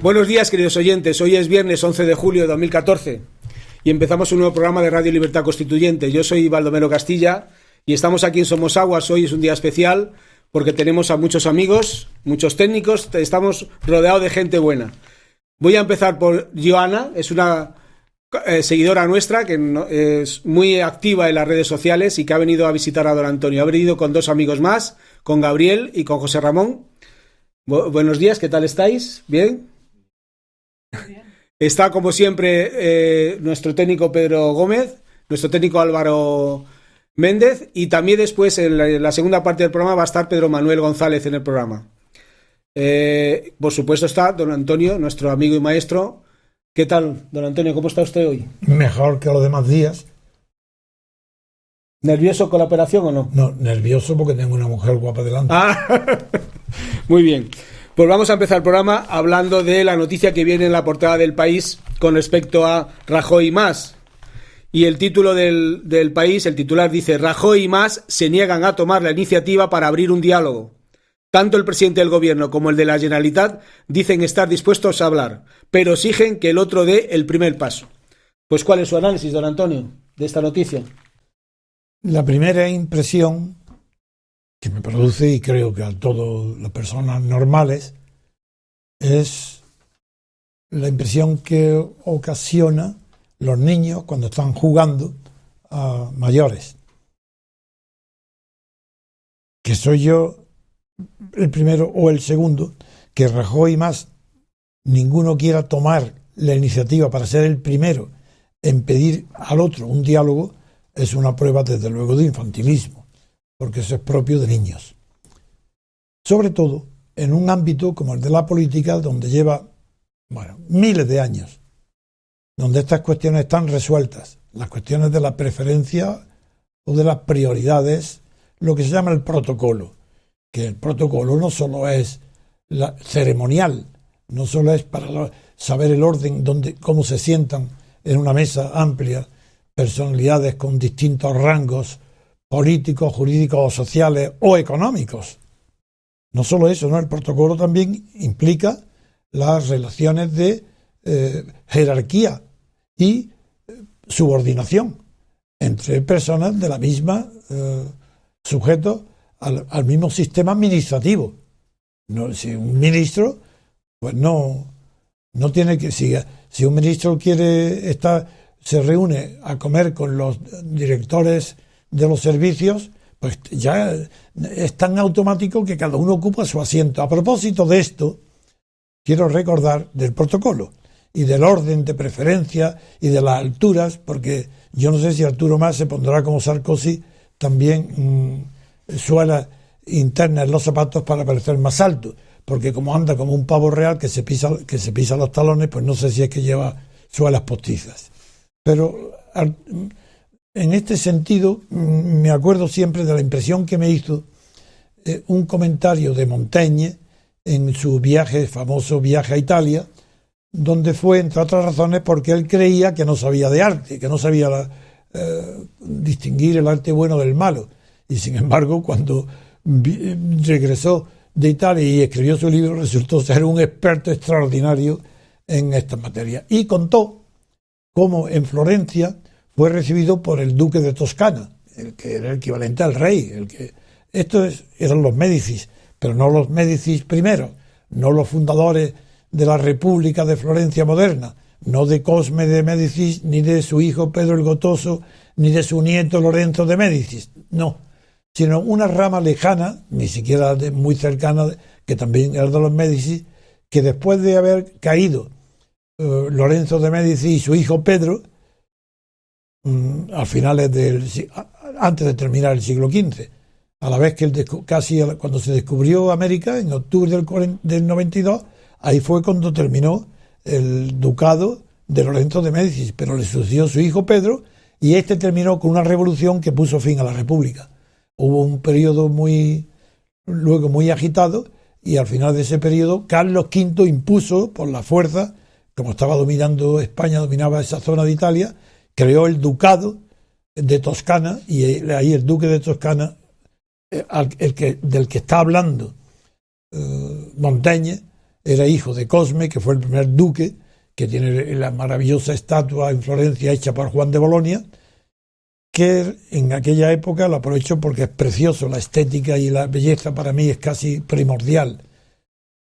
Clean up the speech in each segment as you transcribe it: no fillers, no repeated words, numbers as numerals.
Buenos días, queridos oyentes. Hoy es viernes 11 de julio de 2014 y empezamos un nuevo programa de Radio Libertad Constituyente. Yo soy Baldomero Castilla y estamos aquí en Somosaguas. Hoy es un día especial porque tenemos a muchos amigos, muchos técnicos, estamos rodeados de gente buena. Voy a empezar por Joana, es una seguidora nuestra que es muy activa en las redes sociales y que ha venido a visitar a don Antonio. Ha venido con dos amigos más, con Gabriel y con José Ramón. Buenos días, ¿qué tal estáis? ¿Bien? Está como siempre nuestro técnico Pedro Gómez, nuestro técnico Álvaro Méndez y también después en la segunda parte del programa va a estar Pedro Manuel González en el programa. Por supuesto está don Antonio, nuestro amigo y maestro. ¿Qué tal, don Antonio? ¿Cómo está usted hoy? Mejor que los demás días. ¿Nervioso con la operación o no? No, nervioso porque tengo una mujer guapa delante. Muy bien. Pues vamos a empezar el programa hablando de la noticia que viene en la portada del País con respecto a Rajoy y Mas. Y el título del País, el titular dice: Rajoy y Mas se niegan a tomar la iniciativa para abrir un diálogo. Tanto el presidente del gobierno como el de la Generalitat dicen estar dispuestos a hablar, pero exigen que el otro dé el primer paso. Pues ¿cuál es su análisis, don Antonio, de esta noticia? La primera impresión que me produce, y creo que a todas las personas normales, es la impresión que ocasiona los niños cuando están jugando a mayores. Que soy yo el primero o el segundo, que Rajoy y Mas ninguno quiera tomar la iniciativa para ser el primero en pedir al otro un diálogo, es una prueba desde luego de infantilismo, porque eso es propio de niños. Sobre todo en un ámbito como el de la política, donde lleva miles de años, donde estas cuestiones están resueltas, las cuestiones de la preferencia o de las prioridades, lo que se llama el protocolo, que el protocolo no solo es ceremonial, no solo es para saber el orden, cómo se sientan en una mesa amplia personalidades con distintos rangos políticos, jurídicos o sociales o económicos. No solo eso, ¿no? El protocolo también implica las relaciones de jerarquía y subordinación entre personas de la misma sujetos al mismo sistema administrativo. No, si un ministro, pues no tiene que, si un ministro se reúne a comer con los directores de los servicios, pues ya es tan automático que cada uno ocupa su asiento. A propósito de esto, quiero recordar del protocolo y del orden de preferencia y de las alturas, porque yo no sé si Arturo Mas se pondrá como Sarkozy también suelas internas en los zapatos para parecer más alto, porque como anda como un pavo real que se pisa los talones, pues no sé si es que lleva suelas postizas. Pero en este sentido me acuerdo siempre de la impresión que me hizo un comentario de Montaigne en su famoso viaje a Italia, donde fue, entre otras razones, porque él creía que no sabía de arte, que no sabía distinguir el arte bueno del malo. Y sin embargo, cuando regresó de Italia y escribió su libro, resultó ser un experto extraordinario en esta materia. Y contó cómo en Florencia fue recibido por el duque de Toscana, el que era el equivalente al rey. Eran los Médicis, pero no los Médicis primeros, no los fundadores de la República de Florencia moderna, no de Cosme de Médicis, ni de su hijo Pedro el Gotoso, ni de su nieto Lorenzo de Médicis, no, sino una rama lejana, ni siquiera muy cercana, que también era de los Médicis, que después de haber caído Lorenzo de Médicis y su hijo Pedro, antes de terminar el siglo XV, a la vez que cuando se descubrió América, en octubre del 92, ahí fue cuando terminó el ducado de Lorenzo de Médicis, pero le sucedió su hijo Pedro, y este terminó con una revolución que puso fin a la República. Hubo un periodo muy agitado, y al final de ese periodo Carlos V impuso por la fuerza, como estaba dominando España, dominaba esa zona de Italia, creó el ducado de Toscana, y ahí el duque de Toscana, del que está hablando Montaigne, era hijo de Cosme, que fue el primer duque, que tiene la maravillosa estatua en Florencia hecha por Juan de Bolonia, que en aquella época lo aprovecho porque es precioso, la estética y la belleza para mí es casi primordial.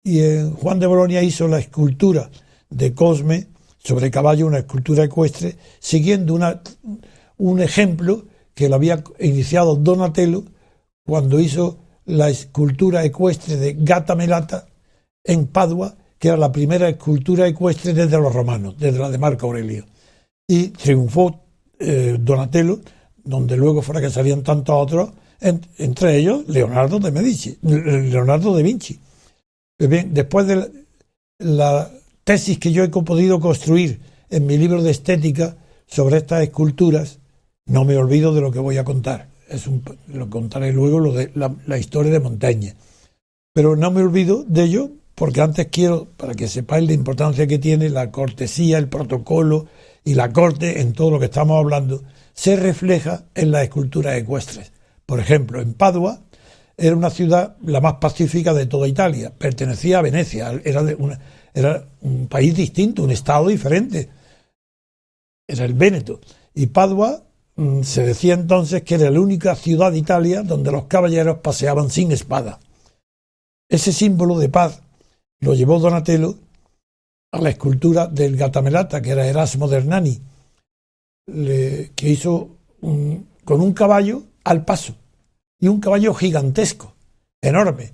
Y Juan de Bolonia hizo la escultura de Cosme sobre caballo, una escultura ecuestre, siguiendo un ejemplo que lo había iniciado Donatello cuando hizo la escultura ecuestre de Gata Melata en Padua, que era la primera escultura ecuestre desde los romanos, desde la de Marco Aurelio. Y triunfó Donatello, donde luego fracasarían tantos otros, entre ellos Leonardo da Vinci. Bien, después de la tesis que yo he podido construir en mi libro de estética sobre estas esculturas, no me olvido de lo que voy a contar. Lo contaré luego, lo de la historia de Montaigne. Pero no me olvido de ello porque antes quiero, para que sepáis la importancia que tiene la cortesía, el protocolo y la corte en todo lo que estamos hablando, se refleja en las esculturas ecuestres. Por ejemplo, en Padua era una ciudad la más pacífica de toda Italia, pertenecía a Venecia, era un país distinto, un estado diferente, era el Véneto. Y Padua se decía entonces que era la única ciudad de Italia donde los caballeros paseaban sin espada. Ese símbolo de paz lo llevó Donatello a la escultura del Gatamelata, que era Erasmo de Hernani, que hizo con un caballo al paso, y un caballo gigantesco, enorme,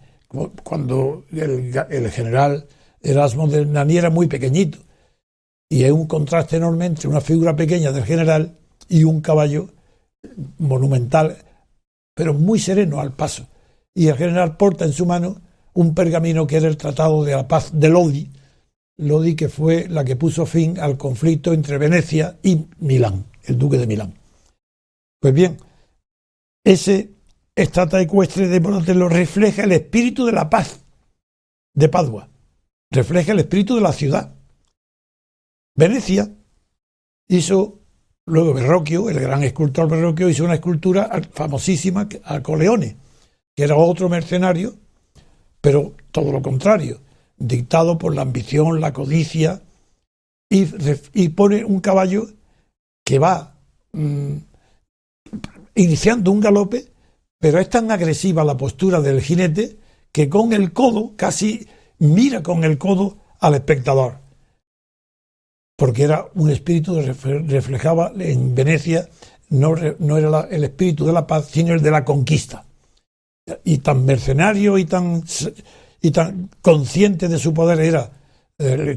cuando el general Erasmo de Hernani era muy pequeñito, y es un contraste enorme entre una figura pequeña del general y un caballo monumental, pero muy sereno al paso. Y el general porta en su mano un pergamino que era el Tratado de la Paz de Lodi, que fue la que puso fin al conflicto entre Venecia y Milán, el duque de Milán. Pues bien, ese estatua ecuestre de Donatello refleja el espíritu de la paz de Padua, refleja el espíritu de la ciudad. Venecia hizo, luego Verrocchio, el gran escultor Verrocchio, hizo una escultura famosísima a Coleone, que era otro mercenario, pero todo lo contrario, dictado por la ambición, la codicia, y pone un caballo que va iniciando un galope, pero es tan agresiva la postura del jinete que con el codo, casi mira con el codo al espectador, porque era un espíritu que reflejaba en Venecia, no era el espíritu de la paz, sino el de la conquista. Y tan mercenario y tan consciente de su poder era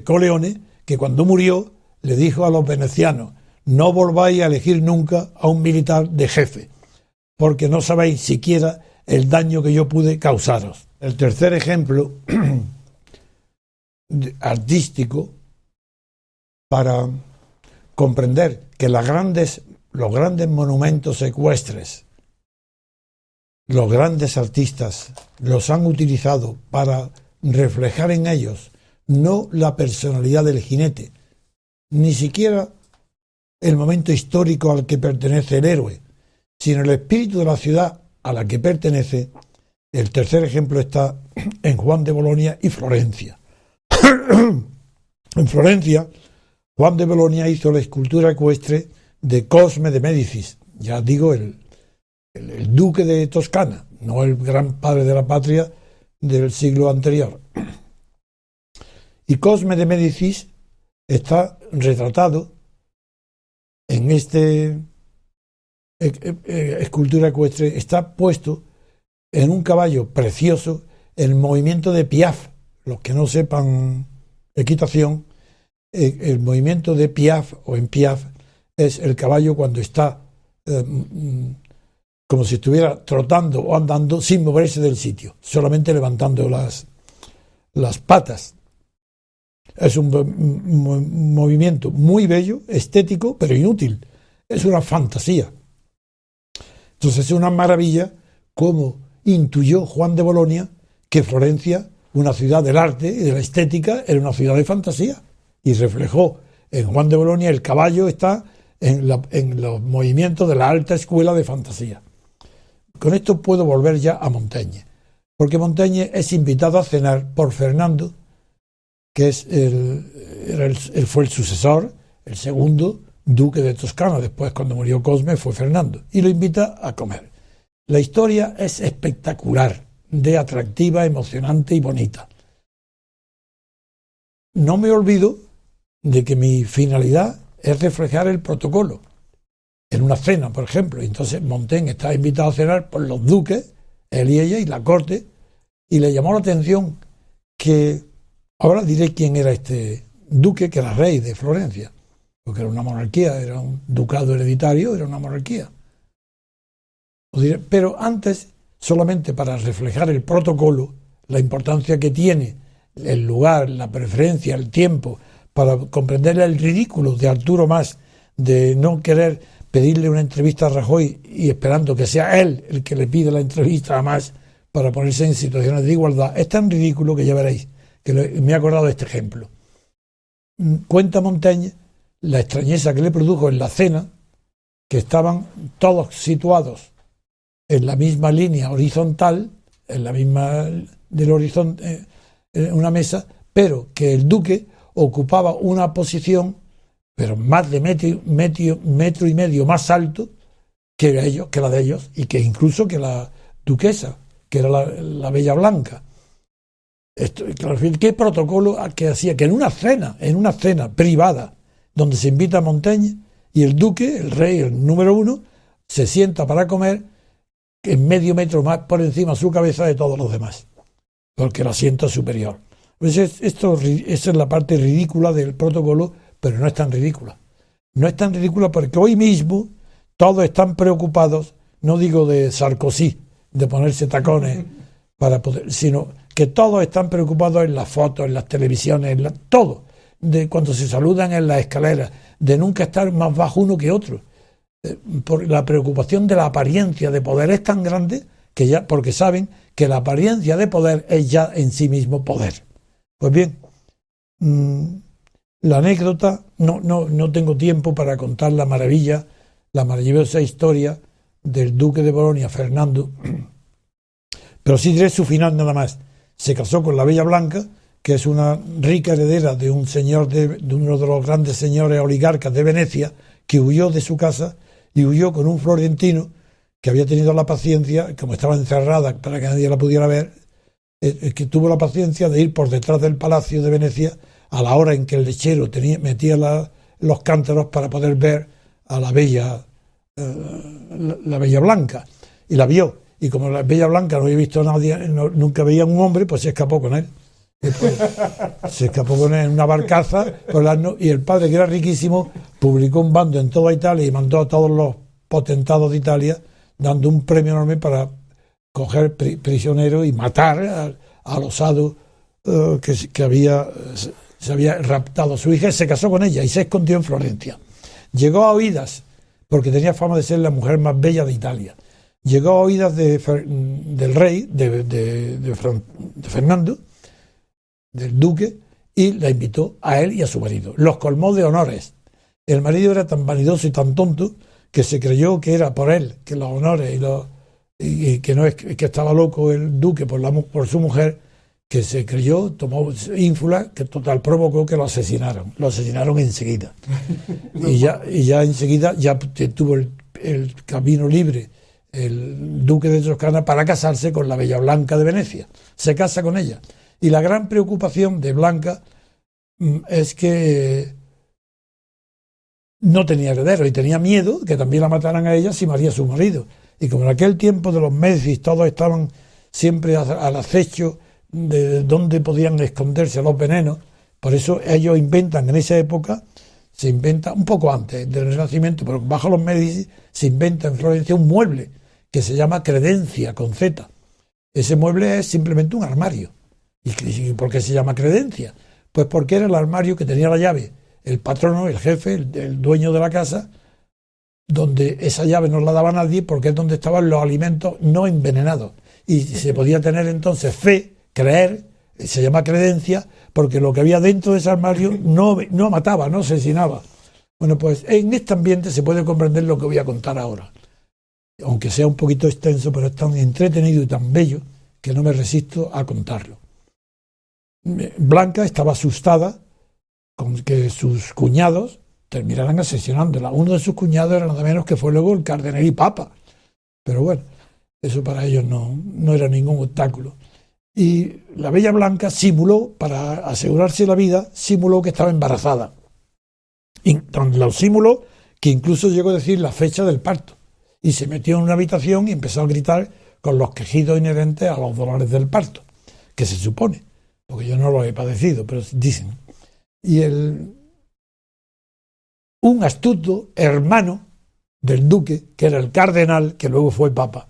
Coleone, que cuando murió le dijo a los venecianos: no volváis a elegir nunca a un militar de jefe, porque no sabéis siquiera el daño que yo pude causaros. El tercer ejemplo artístico para comprender que los grandes monumentos ecuestres, los grandes artistas los han utilizado para reflejar en ellos no la personalidad del jinete, ni siquiera el momento histórico al que pertenece el héroe, sino el espíritu de la ciudad a la que pertenece. El tercer ejemplo está en Juan de Bolonia y Florencia. En Florencia, Juan de Bolonia hizo la escultura ecuestre de Cosme de Médicis, ya digo, el duque de Toscana, no el gran padre de la patria del siglo anterior. Y Cosme de Médicis está retratado en escultura ecuestre, está puesto en un caballo precioso, en movimiento de Piaf. Los que no sepan equitación, el movimiento de Piaf o en Piaf es el caballo cuando está como si estuviera trotando o andando sin moverse del sitio, solamente levantando las patas. Es un movimiento muy bello, estético, pero inútil. Es una fantasía. Entonces es una maravilla cómo intuyó Juan de Bolonia que Florencia, una ciudad del arte y de la estética, era una ciudad de fantasía. Y reflejó en Juan de Bolonia el caballo está en los movimientos de la alta escuela de fantasía. Con esto puedo volver ya a Montaigne, porque Montaigne es invitado a cenar por Fernando, que fue el sucesor, el segundo duque de Toscana. Después, cuando murió Cosme, fue Fernando, y lo invita a comer. La historia es espectacular, de atractiva, emocionante y bonita. No me olvido de que mi finalidad es reflejar el protocolo en una cena, por ejemplo. Entonces Montaigne estaba invitado a cenar por los duques, él y ella, y la corte, y le llamó la atención que, ahora diré quién era este duque, que era rey de Florencia, porque era una monarquía, era un ducado hereditario, era una monarquía. Pero antes, solamente para reflejar el protocolo, la importancia que tiene el lugar, la preferencia, el tiempo, para comprender el ridículo de Arturo Mas, de no querer pedirle una entrevista a Rajoy y esperando que sea él el que le pide la entrevista a Mas para ponerse en situaciones de igualdad. Es tan ridículo que ya veréis, que me he acordado de este ejemplo. Cuenta Montaigne la extrañeza que le produjo en la cena, que estaban todos situados en la misma línea horizontal, en la misma del horizonte, en una mesa, pero que el duque ocupaba una posición, pero más de metro y medio más alto que la de ellos, y que incluso que la duquesa, que era la Bella Blanca. ¿Qué protocolo que hacía? Que en una cena privada, donde se invita a Montaigne, y el duque, el rey, el número uno, se sienta para comer en medio metro más por encima de su cabeza de todos los demás, porque el asiento es superior. Pues esa es la parte ridícula del protocolo, pero no es tan ridícula. No es tan ridícula porque hoy mismo todos están preocupados, no digo de Sarkozy, de ponerse tacones para poder, sino que todos están preocupados en las fotos, en las televisiones, todo, de cuando se saludan en las escaleras, de nunca estar más bajo uno que otro. Por la preocupación de la apariencia de poder es tan grande que ya, porque saben que la apariencia de poder es ya en sí mismo poder. Pues bien, la anécdota, no tengo tiempo para contar la maravillosa historia del duque de Bolonia, Fernando, pero sí diré su final nada más. Se casó con la Bella Blanca, que es una rica heredera de un señor de uno de los grandes señores oligarcas de Venecia, que huyó de su casa y huyó con un florentino que había tenido la paciencia, como estaba encerrada para que nadie la pudiera ver, que tuvo la paciencia de ir por detrás del palacio de Venecia a la hora en que el lechero metía los cántaros para poder ver a la Bella Blanca, y la vio, y como la Bella Blanca no había visto a nadie, nunca veía a un hombre, pues se escapó con él. Se escapó con él en una barcaza y el padre, que era riquísimo, publicó un bando en toda Italia y mandó a todos los potentados de Italia, dando un premio enorme para coger prisioneros y matar al osado que se había raptado a su hija. Se casó con ella y se escondió en Florencia. Llegó a oídas, porque tenía fama de ser la mujer más bella de Italia, llegó a oídas del rey, de Fernando, del duque, y la invitó a él y a su marido. Los colmó de honores. El marido era tan vanidoso y tan tonto que se creyó que era por él, que los honores y que no es que estaba loco el duque por su mujer, que se creyó, tomó ínfula, que total provocó que lo asesinaron. Lo asesinaron enseguida. y ya enseguida ya tuvo el camino libre el duque de Toscana para casarse con la Bella Blanca de Venecia. Se casa con ella. Y la gran preocupación de Blanca es que no tenía heredero y tenía miedo que también la mataran a ella si moría su marido. Y como en aquel tiempo de los Médicis todos estaban siempre al acecho de dónde podían esconderse los venenos, por eso ellos inventan en esa época, se inventa un poco antes del Renacimiento, pero bajo los Médicis se inventa en Florencia un mueble que se llama credencia, con Z. Ese mueble es simplemente un armario. ¿Y por qué se llama credencia? Pues porque era el armario que tenía la llave el patrono, el jefe, el dueño de la casa, donde esa llave no la daba nadie porque es donde estaban los alimentos no envenenados. Y se podía tener entonces fe, creer, se llama credencia, porque lo que había dentro de ese armario no mataba, no asesinaba. Bueno, pues en este ambiente se puede comprender lo que voy a contar ahora. Aunque sea un poquito extenso, pero es tan entretenido y tan bello que no me resisto a contarlo. Blanca estaba asustada con que sus cuñados terminaran asesinándola. Uno de sus cuñados era nada menos que fue luego el cardenal y papa. Pero bueno, eso para ellos no era ningún obstáculo. Y la bella Blanca simuló, para asegurarse la vida, simuló que estaba embarazada. Y lo simuló que incluso llegó a decir la fecha del parto. Y se metió en una habitación y empezó a gritar con los quejidos inherentes a los dolores del parto, que se supone, porque yo no lo he padecido, pero dicen. Y un astuto hermano del duque, que era el cardenal, que luego fue papa,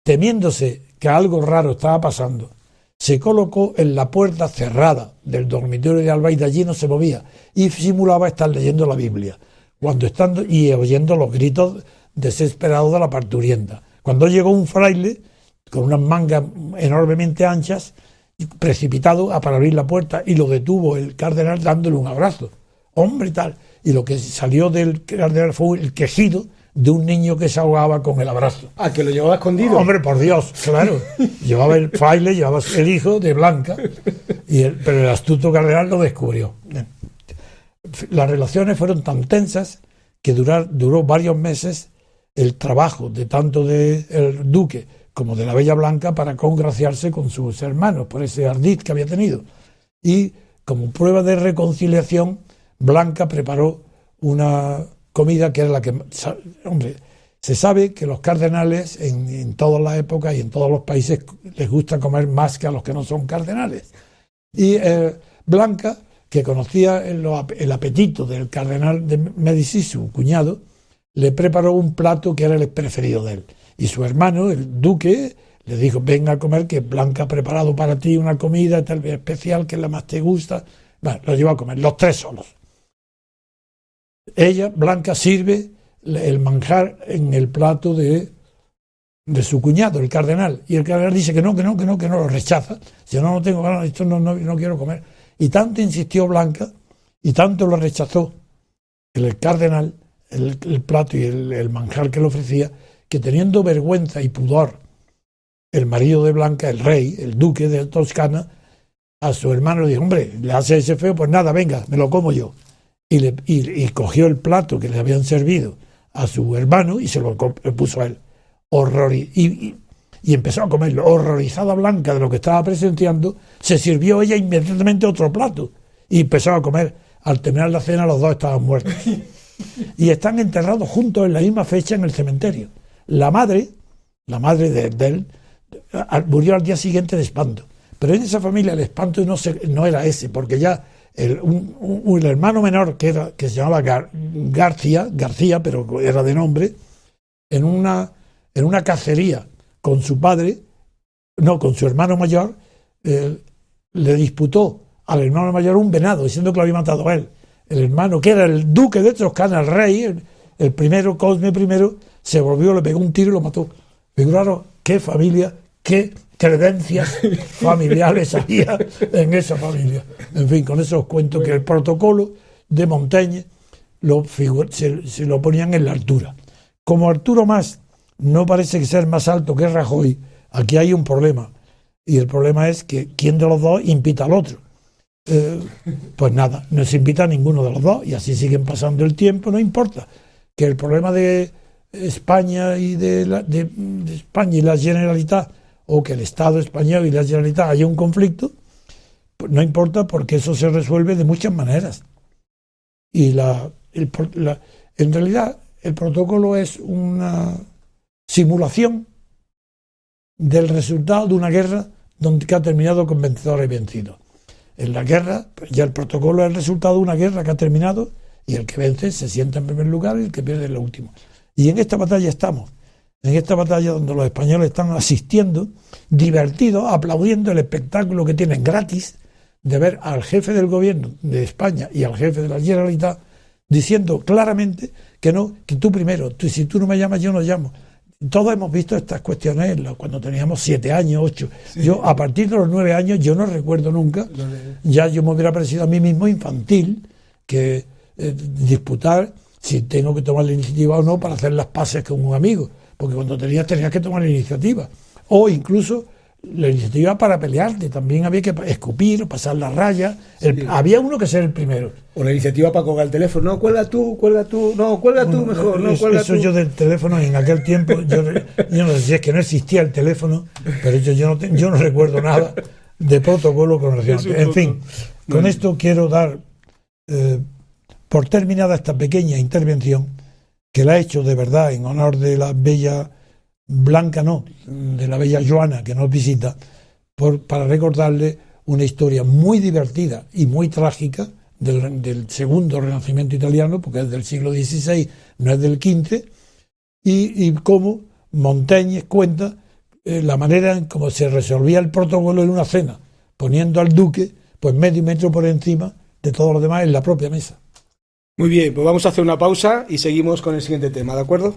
temiéndose que algo raro estaba pasando, se colocó en la puerta cerrada del dormitorio de Alba y de allí no se movía y simulaba estar leyendo la Biblia y oyendo los gritos desesperados de la parturienta. Cuando llegó un fraile con unas mangas enormemente anchas, precipitado para abrir la puerta, y lo detuvo el cardenal dándole un abrazo. Hombre, tal. Y lo que salió del cardenal fue el quejido de un niño que se ahogaba con el abrazo. Ah, que lo llevaba escondido. Hombre, por Dios, claro. Llevaba el fraile, llevaba el hijo de Blanca, pero el astuto cardenal lo descubrió. Las relaciones fueron tan tensas que duró varios meses el trabajo de tanto del duque como de la bella Blanca para congraciarse con sus hermanos por ese ardid que había tenido. Y como prueba de reconciliación, Blanca preparó una comida que era la que... Hombre, se sabe que los cardenales en todas las épocas y en todos los países les gusta comer más que a los que no son cardenales. Y Blanca, que conocía el apetito del cardenal de Medici, su cuñado, le preparó un plato que era el preferido de él. Y su hermano, el duque, le dijo: venga a comer, que Blanca ha preparado para ti una comida tal vez especial, que es la más te gusta. Bueno, lo llevó a comer, los tres solos. Ella, Blanca, sirve el manjar en el plato de su cuñado, el cardenal. Y el cardenal dice que no, lo rechaza. Dice: no tengo ganas, esto no quiero comer. Y tanto insistió Blanca, y tanto lo rechazó el cardenal, el plato y el manjar que le ofrecía, que teniendo vergüenza y pudor, el marido de Blanca, el rey, el duque de Toscana, a su hermano le dijo: hombre, le hace ese feo, pues nada, venga, me lo como yo. Y cogió el plato que le habían servido a su hermano y se lo puso a él. Y empezó a comerlo. Horrorizada Blanca de lo que estaba presenciando, se sirvió ella inmediatamente otro plato y empezó a comer. Al terminar la cena, los dos estaban muertos. Y están enterrados juntos en la misma fecha en el cementerio. La madre de él murió al día siguiente de espanto. Pero en esa familia el espanto no era ese, porque ya el hermano menor que se llamaba García, pero era de nombre, en una cacería con su hermano mayor, le disputó al hermano mayor un venado, diciendo que lo había matado a él. El hermano, que era el duque de Toscana, el rey, el primero, Cosme I, se volvió, le pegó un tiro y lo mató. Figuraros qué familia, qué credencias familiares había en esa familia. En fin, con eso os cuento que el protocolo de Montaigne se lo ponían en la altura. Como Arturo Mas no parece ser más alto que Rajoy, aquí hay un problema. Y el problema es que ¿quién de los dos invita al otro? Pues nada, no se invita a ninguno de los dos y así siguen pasando el tiempo, no importa. Que el problema de España y de España y la Generalitat, o que el Estado español y la Generalitat haya un conflicto, pues no importa, porque eso se resuelve de muchas maneras. Y en realidad el protocolo es una simulación del resultado de una guerra que ha terminado con vencedores y vencidos. En la guerra, pues ya el protocolo es el resultado de una guerra que ha terminado y el que vence se sienta en primer lugar y el que pierde es lo último. Y en esta batalla estamos. En esta batalla donde los españoles están asistiendo, divertidos, aplaudiendo el espectáculo que tienen gratis de ver al jefe del gobierno de España y al jefe de la Generalitat diciendo claramente que no, que tú primero, si tú no me llamas, yo no llamo. Todos hemos visto estas cuestiones cuando teníamos 7 años, 8. Sí. Yo, a partir de los 9 años, yo no recuerdo nunca, ya yo me hubiera parecido a mí mismo infantil que disputar si tengo que tomar la iniciativa o no para hacer las paces con un amigo, porque cuando tenías que tomar la iniciativa. O incluso la iniciativa para pelearte, también había que escupir, pasar la raya, Sí. había uno que ser el primero. O la iniciativa para colgar el teléfono. No, cuelga tú, no, cuelga tú mejor, no, cuelga Eso tú. yo del teléfono en aquel tiempo, yo no sé si es que no existía el teléfono, pero yo no recuerdo nada de protocolo con relación. En fin, con esto quiero dar por terminada esta pequeña intervención que la he hecho de verdad en honor de la bella Blanca, no, de la bella Joana que nos visita, para recordarle una historia muy divertida y muy trágica del segundo Renacimiento italiano, porque es del siglo XVI, no es del XV, y cómo Montaigne cuenta la manera en cómo se resolvía el protocolo en una cena, poniendo al duque pues medio metro por encima de todos los demás en la propia mesa. Muy bien, pues vamos a hacer una pausa y seguimos con el siguiente tema, ¿de acuerdo?